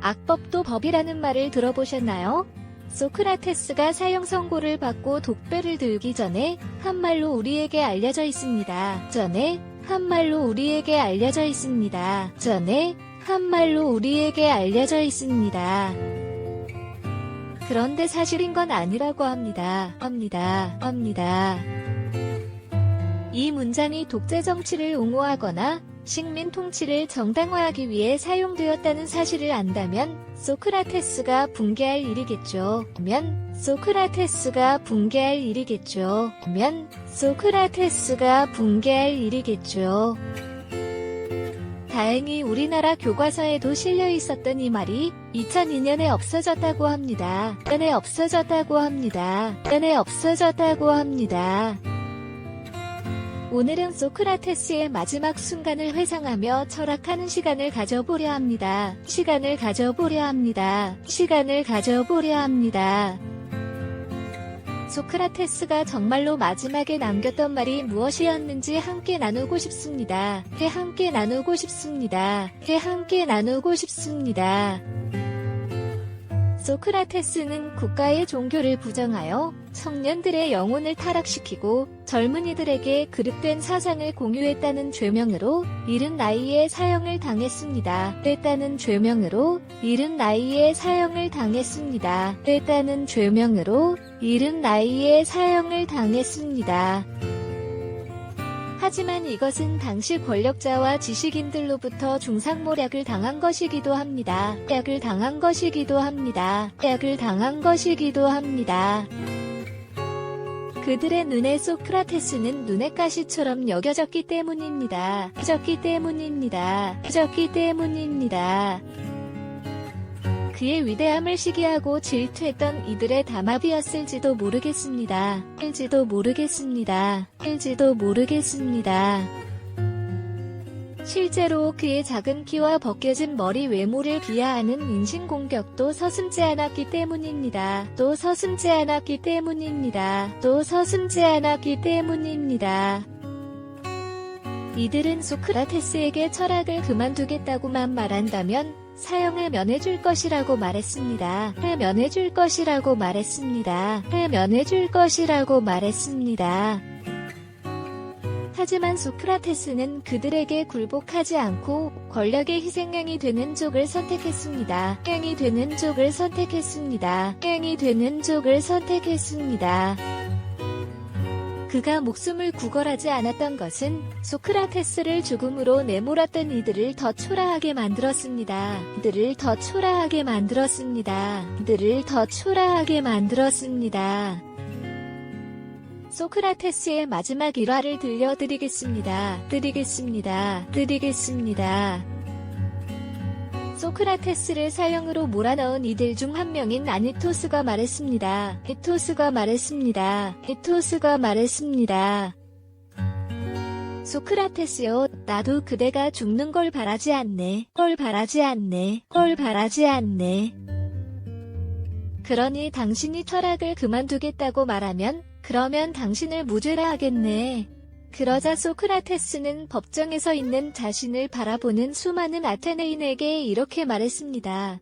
악법도 법이라는 말을 들어보셨나요? 소크라테스가 사형 선고를 받고 독배를 들기 전에 한 말로 우리에게 알려져 있습니다. 한 말로 우리에게 알려져 있습니다. 그런데 사실인 건 아니라고 합니다. 이 문장이 독재 정치를 옹호하거나 식민 통치를 정당화하기 위해 사용되었다는 사실을 안다면 소크라테스가 붕괴할 일이겠죠. 다행히 우리나라 교과서에도 실려 있었던 이 말이 2002년에 없어졌다고 합니다. 오늘은 소크라테스의 마지막 순간을 회상하며 철학하는 시간을 가져보려 합니다. 소크라테스가 정말로 마지막에 남겼던 말이 무엇이었는지 함께 나누고 싶습니다. 소크라테스는 국가의 종교를 부정하여 청년들의 영혼을 타락시키고 젊은이들에게 그릇된 사상을 공유했다는 죄명으로 이른 나이에 사형을 당했습니다. 하지만 이것은 당시 권력자와 지식인들로부터 중상모략을 당한 것이기도 합니다. 그들의 눈에 소크라테스는 눈의 가시처럼 여겨졌기 때문입니다. 그의 위대함을 시기하고 질투했던 이들의 담합이었을지도 모르겠습니다. 실제로 그의 작은 키와 벗겨진 머리 외모를 비하하는 인신공격도 서슴지 않았기 때문입니다. 이들은 소크라테스에게 철학을 그만두겠다고만 말한다면 사형을 면해줄 것이라고 말했습니다. 하지만 소크라테스는 그들에게 굴복하지 않고 권력의 희생양이 되는 쪽을 선택했습니다. 그가 목숨을 구걸하지 않았던 것은 소크라테스를 죽음으로 내몰았던 이들을 더 초라하게 만들었습니다. 소크라테스의 마지막 일화를 들려드리겠습니다. 소크라테스를 사형으로 몰아넣은 이들 중 한 명인 아니토스가 말했습니다. 소크라테스여, 나도 그대가 죽는 걸 바라지 않네. 그러니 당신이 철학을 그만두겠다고 말하면 그러면 당신을 무죄라 하겠네. 그러자 소크라테스는 법정에 서 있는 자신을 바라보는 수많은 아테네인에게 이렇게 말했습니다.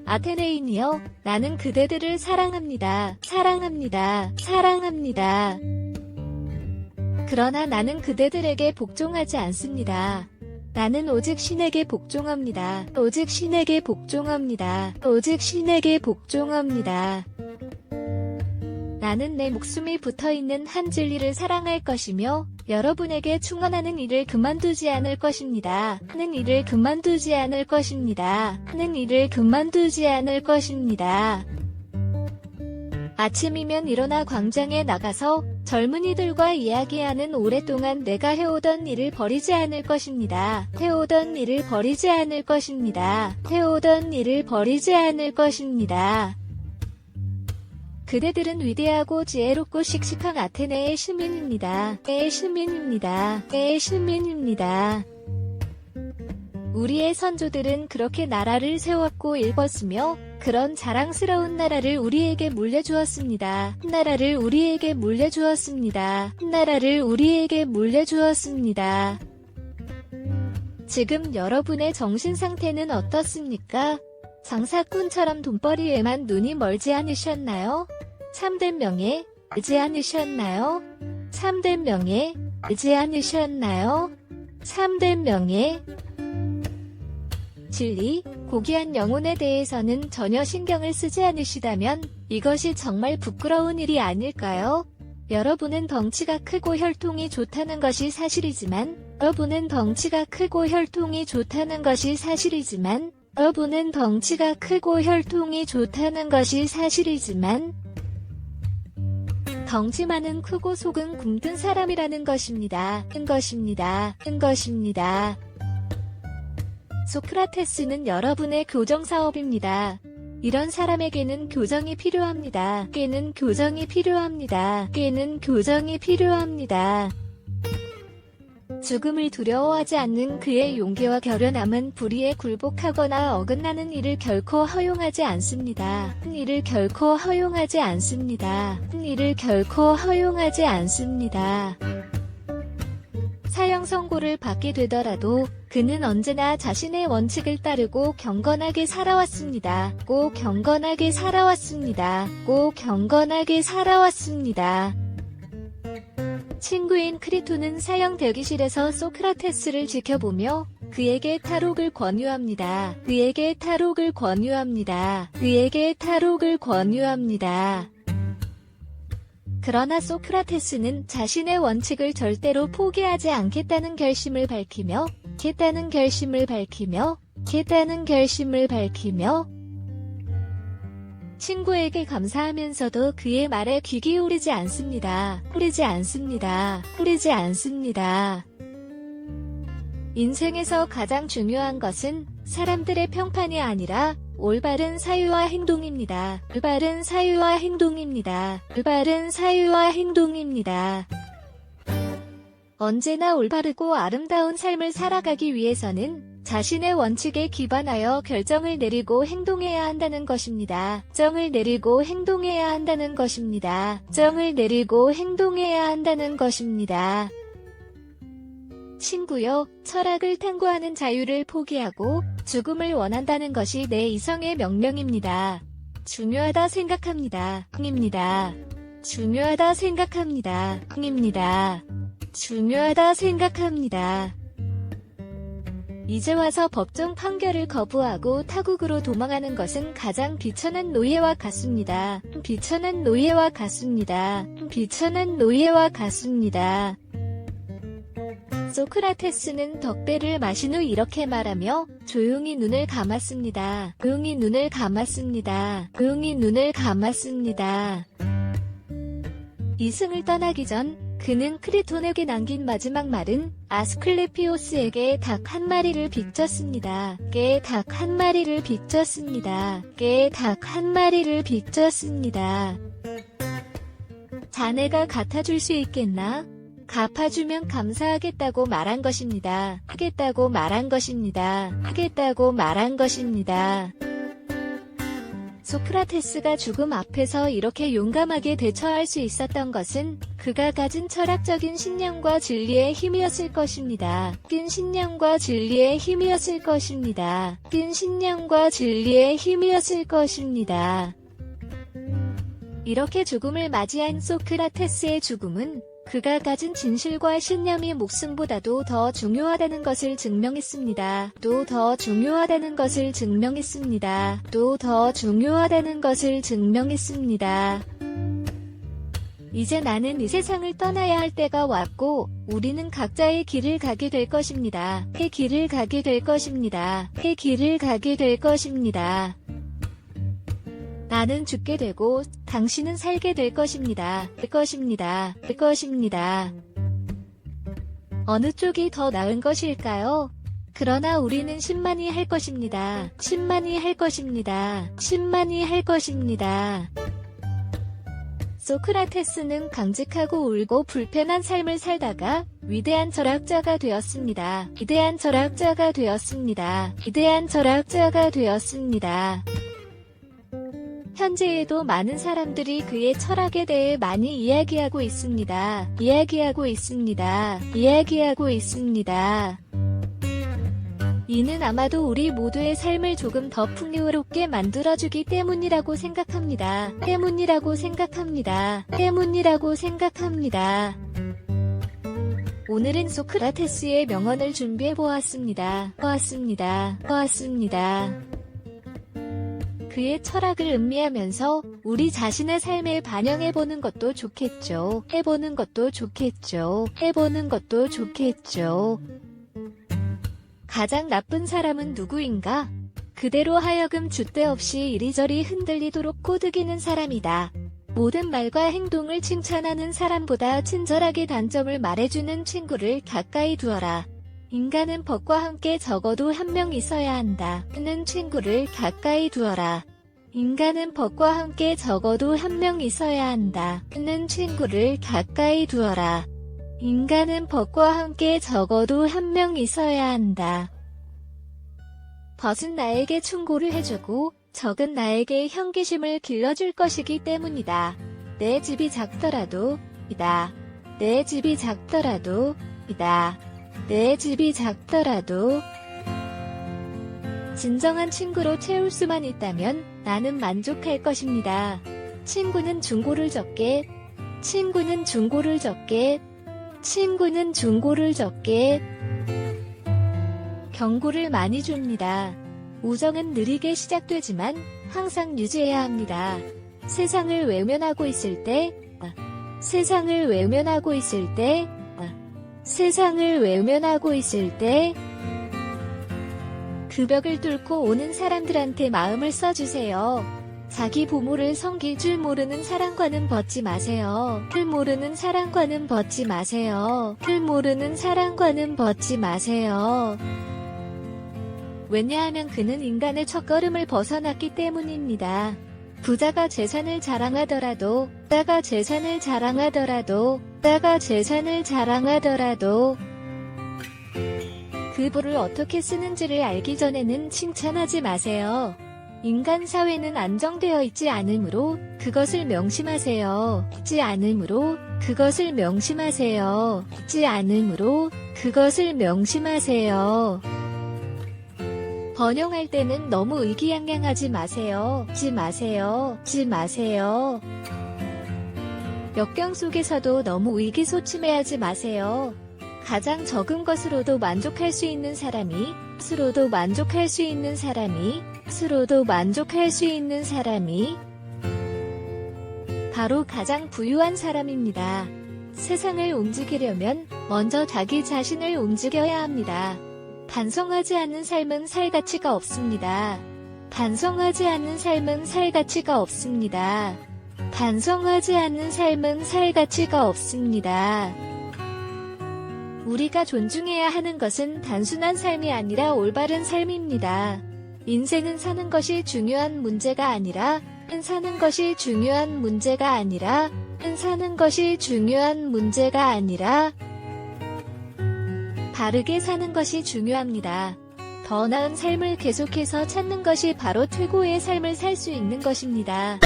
아테네인이여, 나는 그대들을 사랑합니다. 그러나 나는 그대들에게 복종하지 않습니다. 나는 오직 신에게 복종합니다. 나는 내 목숨이 붙어있는 한 진리를 사랑할 것이며 여러분에게 충원하는 일을 그만두지 않을 것입니다. 아침이면 일어나 광장에 나가서 젊은이들과 이야기하는 오랫동안 내가 해오던 일을 버리지 않을 것입니다. 그대들은 위대하고 지혜롭고 씩씩한 아테네의 시민입니다. 우리의 선조들은 그렇게 나라를 세웠고 일궜으며 그런 자랑스러운 나라를 우리에게 물려주었습니다. 나라를 우리에게 물려주었습니다. 나라를 우리에게 물려주었습니다. 지금 여러분의 정신 상태는 어떻습니까? 장사꾼처럼 돈벌이에만 눈이 멀지 않으셨나요? 참된 명예, 알지 않으셨나요? 참된 명예, 알지 않으셨나요? 참된 명예, 진리, 고귀한 영혼에 대해서는 전혀 신경을 쓰지 않으시다면 이것이 정말 부끄러운 일이 아닐까요? 여러분은 덩치가 크고 혈통이 좋다는 것이 사실이지만 여러분은 덩치가 크고 혈통이 좋다는 것이 사실이지만 여러분은 덩치가 크고 혈통이 좋다는 것이 사실이지만 덩치만은 크고 속은 굶든 사람이라는 것입니다. 것입니다. 소크라테스는 여러분의 교정사업입니다. 이런 사람에게는 교정이 필요합니다. 깨는 교정이 필요합니다. 깨는 교정이 필요합니다. 죽음을 두려워하지 않는 그의 용기와 결연함은 불의에 굴복하거나 어긋나는 일을 결코 허용하지 않습니다. 일을 결코 허용하지 않습니다. 일을 결코 허용하지 않습니다. 사형 선고를 받게 되더라도 그는 언제나 자신의 원칙을 따르고 경건하게 살아왔습니다. 꼭 경건하게 살아왔습니다. 꼭 경건하게 살아왔습니다. 친구인 크리토는 사형 대기실에서 소크라테스를 지켜보며 그에게 탈옥을 권유합니다. 그에게 탈옥을 권유합니다. 그에게 탈옥을 권유합니다. 그러나 소크라테스는 자신의 원칙을 절대로 포기하지 않겠다는 결심을 밝히며 친구에게 감사하면서도 그의 말에 귀 기울이지 않습니다. 인생에서 가장 중요한 것은 사람들의 평판이 아니라 올바른 사유와 행동입니다. 언제나 올바르고 아름다운 삶을 살아가기 위해서는 자신의 원칙에 기반하여 결정을 내리고 행동해야 한다는 것입니다. 친구여, 철학을 탐구하는 자유를 포기하고 죽음을 원한다는 것이 내 이성의 명령입니다. 중요하다 생각합니다. 이제 와서 법정 판결을 거부하고 타국으로 도망하는 것은 가장 비천한 노예와 같습니다. 소크라테스는 덕배를 마신 후 이렇게 말하며 조용히 눈을 감았습니다. 이승을 떠나기 전 그는 크리톤에게 남긴 마지막 말은 아스클레피오스에게 닭 한 마리를 빚졌습니다. 자네가 갚아줄 수 있겠나? 갚아주면 감사하겠다고 말한 것입니다. 소크라테스가 죽음 앞에서 이렇게 용감하게 대처할 수 있었던 것은 그가 가진 철학적인 신념과 진리의 힘이었을 것입니다. 이렇게 죽음을 맞이한 소크라테스의 죽음은 그가 가진 진실과 신념이 목숨보다도 더 중요하다는 것을 증명했습니다. 이제 나는 이 세상을 떠나야 할 때가 왔고 우리는 각자의 길을 가게 될 것입니다. 나는 죽게 되고 당신은 살게 될 것입니다. 어느 쪽이 더 나은 것일까요? 그러나 우리는 10만이 할 것입니다. 소크라테스는 강직하고 울고 불편한 삶을 살다가 위대한 철학자가 되었습니다. 현재에도 많은 사람들이 그의 철학에 대해 많이 이야기하고 있습니다. 이야기하고 있습니다. 이는 아마도 우리 모두의 삶을 조금 더 풍요롭게 만들어주기 때문이라고 생각합니다. 오늘은 소크라테스의 명언을 준비해보았습니다. 그의 철학을 음미하면서 우리 자신의 삶에 반영해보는 것도 좋겠죠. 가장 나쁜 사람은 누구인가? 그대로 하여금 줏대 없이 이리저리 흔들리도록 꼬드기는 사람이다. 모든 말과 행동을 칭찬하는 사람보다 친절하게 단점을 말해주는 친구를 가까이 두어라. 인간은 법과 함께 적어도 한 명 있어야 한다. 는 친구를 가까이 두어라. 인간은 법과 함께 적어도 한 명 있어야 한다. 는 친구를 가까이 두어라. 인간은 법과 함께 적어도 한 명 있어야 한다. 벗은 나에게 충고를 해주고 적은 나에게 형기심을 길러줄 것이기 때문이다. 내 집이 작더라도 이다. 진정한 친구로 채울 수만 있다면 나는 만족할 것입니다. 친구는 중고를 적게 경고를 많이 줍니다. 우정은 느리게 시작되지만 항상 유지해야 합니다. 세상을 외면하고 있을 때 그 벽을 뚫고 오는 사람들한테 마음을 써주세요. 자기 부모를 섬길 줄 모르는 사랑과는 벗지 마세요. 왜냐하면 그는 인간의 첫걸음을 벗어났기 때문입니다. 부자가 재산을 자랑하더라도 그 부를 어떻게 쓰는지를 알기 전에는 칭찬하지 마세요. 인간 사회는 안정되어 있지 않으므로 그것을 명심하세요. 번영할 때는 너무 의기양양하지 마세요. 역경 속에서도 너무 의기소침해하지 마세요. 가장 적은 것으로도 만족할 수 있는 사람이 바로 가장 부유한 사람입니다. 세상을 움직이려면 먼저 자기 자신을 움직여야 합니다. 반성하지 않는 삶은 살 가치가 없습니다. 우리가 존중해야 하는 것은 단순한 삶이 아니라 올바른 삶입니다. 인생은 사는 것이 중요한 문제가 아니라 바르게 사는 것이 중요합니다. 더 나은 삶을 계속해서 찾는 것이 바로 최고의 삶을 살 수 있는 것입니다.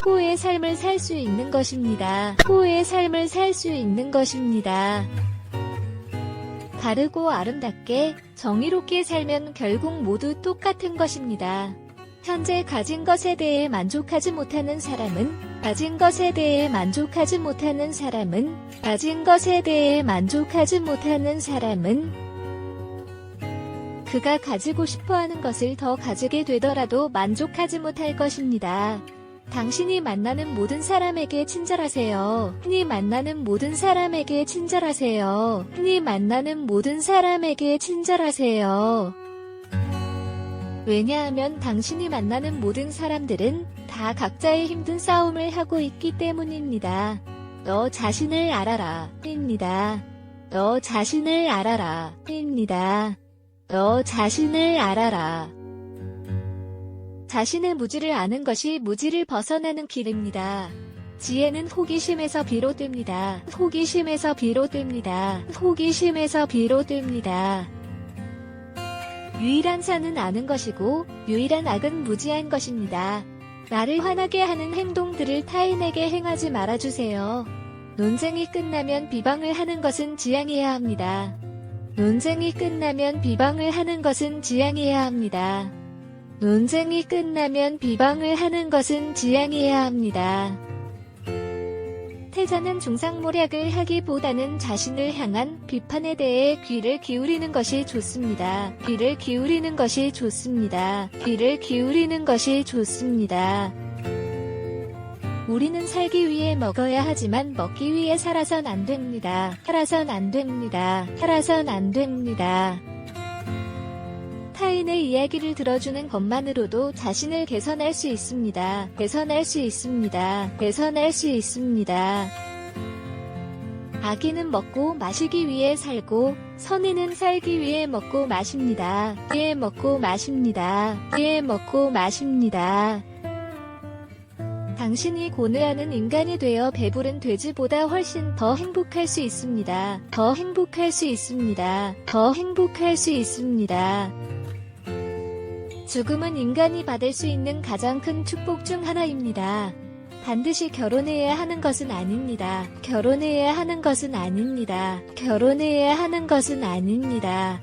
바르고 아름답게 정의롭게 살면 결국 모두 똑같은 것입니다. 현재 가진 것에 대해 만족하지 못하는 사람은 그가 가지고 싶어하는 것을 더 가지게 되더라도 만족하지 못할 것입니다. 당신이 만나는 모든 사람에게 친절하세요. 왜냐하면 당신이 만나는 모든 사람들은 다 각자의 힘든 싸움을 하고 있기 때문입니다. 너 자신을 알아라. 자신의 무지를 아는 것이 무지를 벗어나는 길입니다. 지혜는 호기심에서 비롯됩니다. 유일한善은 아는 것이고 유일한 악은 무지한 것입니다. 나를 화나게 하는 행동들을 타인에게 행하지 말아주세요. 논쟁이 끝나면 비방을 하는 것은 지양해야 합니다. 논쟁이 끝나면 비방을 하는 것은 지양해야 합니다. 논쟁이 끝나면 비방을 하는 것은 지양해야 합니다. 태자는 중상모략을 하기보다는 자신을 향한 비판에 대해 귀를 기울이는 것이 좋습니다. 귀를 기울이는 것이 좋습니다. 귀를 기울이는 것이 좋습니다. 우리는 살기 위해 먹어야 하지만 먹기 위해 살아선 안 됩니다. 살아선 안 됩니다. 살아선 안 됩니다. 타인의 이야기를 들어주는 것만으로도 자신을 개선할 수 있습니다. 개선할 수 있습니다. 개선할 수 있습니다. 아기는 먹고 마시기 위해 살고 선인은 살기 위해 먹고 마십니다. 위해 먹고 마십니다. 위해 먹고 마십니다. 당신이 고뇌하는 인간이 되어 배부른 돼지보다 훨씬 더 행복할 수 있습니다. 더 행복할 수 있습니다. 더 행복할 수 있습니다. 죽음은 인간이 받을 수 있는 가장 큰 축복 중 하나입니다. 반드시 결혼해야 하는 것은 아닙니다. 결혼해야 하는 것은 아닙니다. 결혼해야 하는 것은 아닙니다.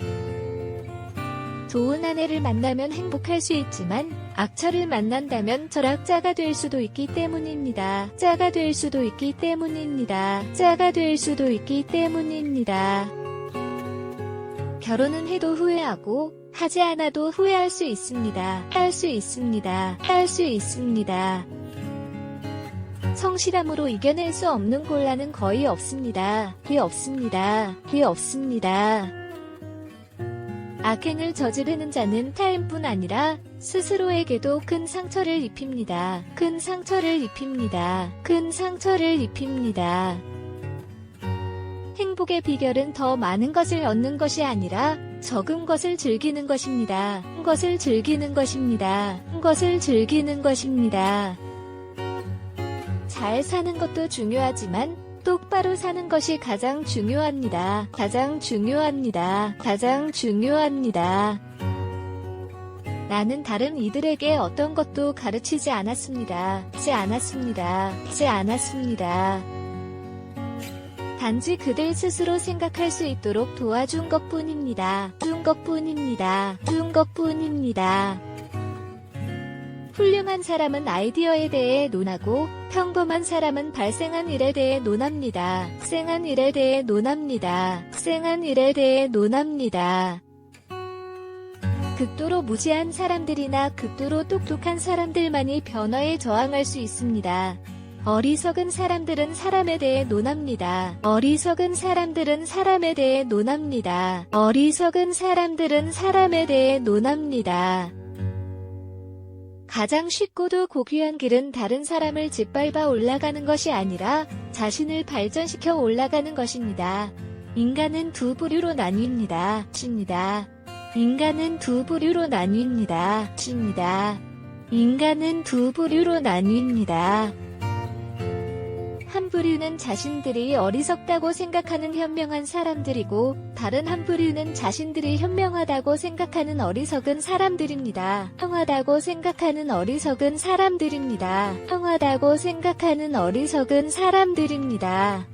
좋은 아내를 만나면 행복할 수 있지만 악처를 만난다면 철학자가 될 수도 있기 때문입니다. 자가 될 수도 있기 때문입니다. 자가 될 수도 있기 때문입니다. 결혼은 해도 후회하고 하지 않아도 후회할 수 있습니다. 할 수 있습니다. 할 수 있습니다. 성실함으로 이겨낼 수 없는 곤란은 거의 없습니다. 거의 없습니다. 거의 없습니다. 악행을 저지르는 자는 타인뿐 아니라 스스로에게도 큰 상처를 입힙니다. 큰 상처를 입힙니다. 큰 상처를 입힙니다. 행복의 비결은 더 많은 것을 얻는 것이 아니라 적은 것을 즐기는 것입니다. 것을 즐기는 것입니다. 것을 즐기는 것입니다. 잘 사는 것도 중요하지만 똑바로 사는 것이 가장 중요합니다. 가장 중요합니다. 가장 중요합니다. 나는 다른 이들에게 어떤 것도 가르치지 않았습니다. 하지 않았습니다. 하지 않았습니다. 단지 그들 스스로 생각할 수 있도록 도와준 것뿐입니다. 준 것뿐입니다. 준 것뿐입니다. 훌륭한 사람은 아이디어에 대해 논하고 평범한 사람은 발생한 일에 대해 논합니다. 발생한 일에 대해 논합니다. 발생한 일에 대해 논합니다. 극도로 무지한 사람들이나 극도로 똑똑한 사람들만이 변화에 저항할 수 있습니다. 어리석은 사람들은 사람에 대해 논합니다. 어리석은 사람들은 사람에 대해 논합니다. 어리석은 사람들은 사람에 대해 논합니다. 가장 쉽고도 고귀한 길은 다른 사람을 짓밟아 올라가는 것이 아니라 자신을 발전시켜 올라가는 것입니다. 인간은 두 부류로 나뉩니다. 인간은 두 부류로 나뉩니다. 인간은 두 부류로 나뉩니다. 한 부류는 자신들이 어리석다고 생각하는 현명한 사람들이고 다른 한 부류는 자신들이 현명하다고 생각하는 어리석은 사람들입니다. 현명하다고 생각하는 어리석은 사람들입니다. 현명하다고 생각하는 어리석은 사람들입니다.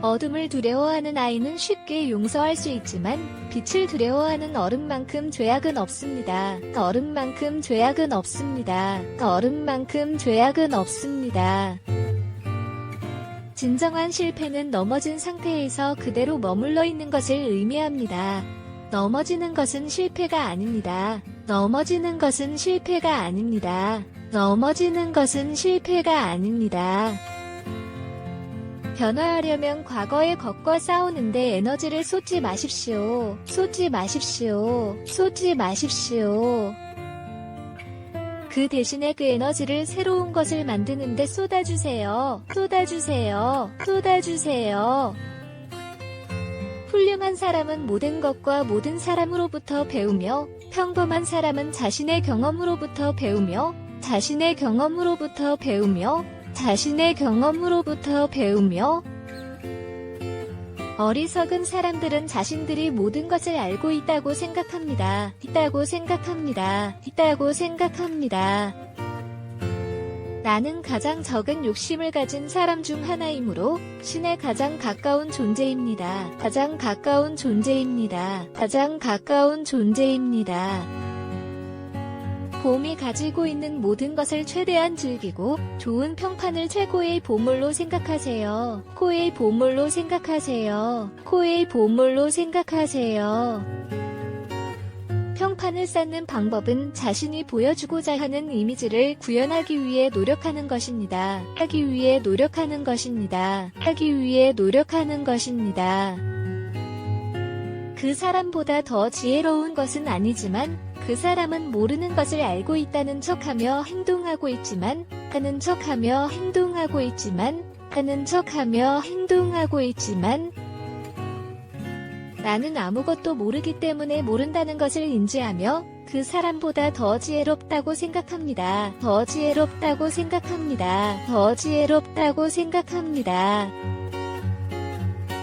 어둠을 두려워하는 아이는 쉽게 용서할 수 있지만 빛을 두려워하는 어른만큼 죄악은 없습니다. 어른만큼 죄악은 없습니다. 어른만큼 죄악은 없습니다. 진정한 실패는 넘어진 상태에서 그대로 머물러 있는 것을 의미합니다. 넘어지는 것은 실패가 아닙니다. 넘어지는 것은 실패가 아닙니다. 넘어지는 것은 실패가 아닙니다. 변화하려면 과거의 것과 싸우는데 에너지를 쏟지 마십시오. 쏟지 마십시오. 쏟지 마십시오. 그 대신에 그 에너지를 새로운 것을 만드는 데 쏟아주세요. 쏟아주세요. 쏟아주세요. 훌륭한 사람은 모든 것과 모든 사람으로부터 배우며 평범한 사람은 자신의 경험으로부터 배우며 자신의 경험으로부터 배우며 자신의 경험으로부터 배우며 어리석은 사람들은 자신들이 모든 것을 알고 있다고 생각합니다. 있다고 생각합니다. 나는 가장 적은 욕심을 가진 사람 중 하나이므로 신에 가장 가까운 존재입니다. 가장 가까운 존재입니다. 가장 가까운 존재입니다. 봄이 가지고 있는 모든 것을 최대한 즐기고 좋은 평판을 최고의 보물로 생각하세요. 코의 보물로 생각하세요. 코의 보물로 생각하세요. 평판을 쌓는 방법은 자신이 보여주고자 하는 이미지를 구현하기 위해 노력하는 것입니다. 하기 위해 노력하는 것입니다. 하기 위해 노력하는 것입니다. 그 사람보다 더 지혜로운 것은 아니지만 그 사람은 모르는 것을 알고 있다는 척하며 행동하고 있지만 하는 척하며 행동하고 있지만 하는 척하며 행동하고 있지만 나는 아무것도 모르기 때문에 모른다는 것을 인지하며 그 사람보다 더 지혜롭다고 생각합니다. 더 지혜롭다고 생각합니다. 더 지혜롭다고 생각합니다.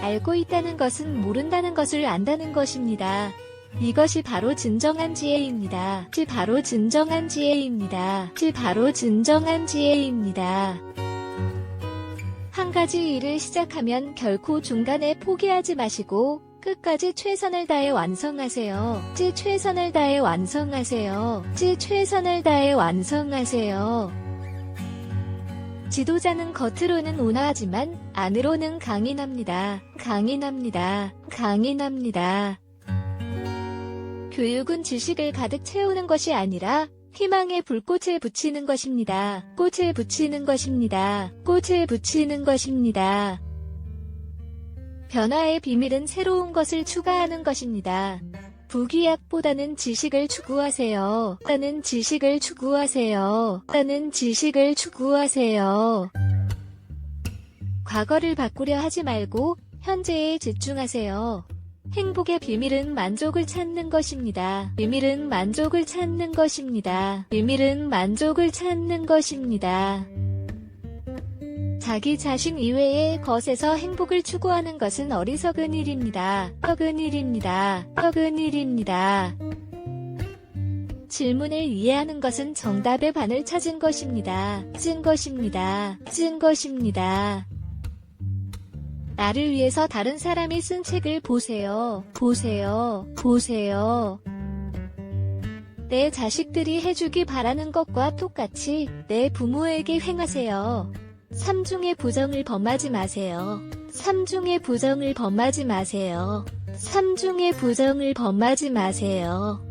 알고 있다는 것은 모른다는 것을 안다는 것입니다. 이것이 바로 진정한 지혜입니다. 이 바로 진정한 지혜입니다. 이 바로 진정한 지혜입니다. 한 가지 일을 시작하면 결코 중간에 포기하지 마시고 끝까지 최선을 다해 완성하세요. 최선을 다해 완성하세요. 최선을 다해 완성하세요. 지도자는 겉으로는 온화하지만 안으로는 강인합니다. 강인합니다. 강인합니다. 교육은 지식을 가득 채우는 것이 아니라 희망의 불꽃을 붙이는 것입니다. 꽃을 붙이는 것입니다. 꽃을 붙이는 것입니다. 변화의 비밀은 새로운 것을 추가하는 것입니다. 부귀약보다는 지식을 추구하세요. 나는 지식을 추구하세요. 나는 지식을 추구하세요. 과거를 바꾸려 하지 말고 현재에 집중하세요. 행복의 비밀은 만족을 찾는 것입니다. 비밀은 만족을 찾는 것입니다. 비밀은 만족을 찾는 것입니다. 자기 자신 이외의 것에서 행복을 추구하는 것은 어리석은 일입니다. 썩은 일입니다. 썩은 일입니다. 질문을 이해하는 것은 정답의 반을 찾은 것입니다. 찐 것입니다. 찐 것입니다. 나를 위해서 다른 사람이 쓴 책을 보세요. 보세요. 보세요. 내 자식들이 해주기 바라는 것과 똑같이 내 부모에게 행하세요. 삼중의 부정을 범하지 마세요. 삼중의 부정을 범하지 마세요. 삼중의 부정을 범하지 마세요.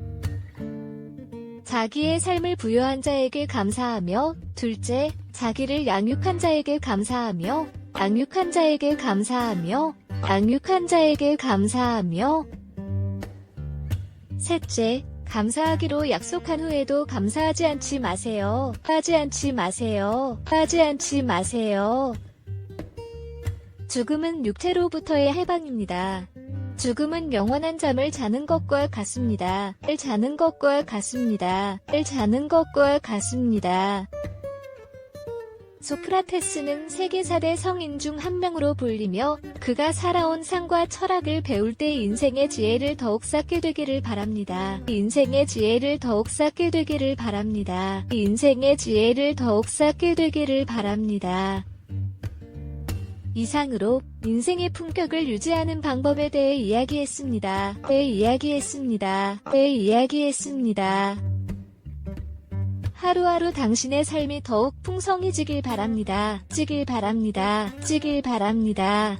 자기의 삶을 부여한 자에게 감사하며 둘째, 자기를 양육한 자에게 감사하며 양육한 자에게 감사하며 양육한 자에게 감사하며 셋째, 감사하기로 약속한 후에도 감사하지 않지 마세요. 하지 않지 마세요. 하지 않지 마세요. 죽음은 육체로부터의 해방입니다. 죽음은 영원한 잠을 자는 것과 같습니다. 자는 것과 같습니다. 자는 것과 같습니다. 소크라테스는 세계 4대 성인 중 한 명으로 불리며 그가 살아온 삶과 철학을 배울 때 인생의 지혜를 더욱 쌓게 되기를 바랍니다. 인생의 지혜를 더욱 쌓게 되기를 바랍니다. 인생의 지혜를 더욱 쌓게 되기를 바랍니다. 이상으로 인생의 품격을 유지하는 방법에 대해 이야기했습니다. 이야기했습니다. 하루하루 당신의 삶이 더욱 풍성해지길 바랍니다. 지길 바랍니다.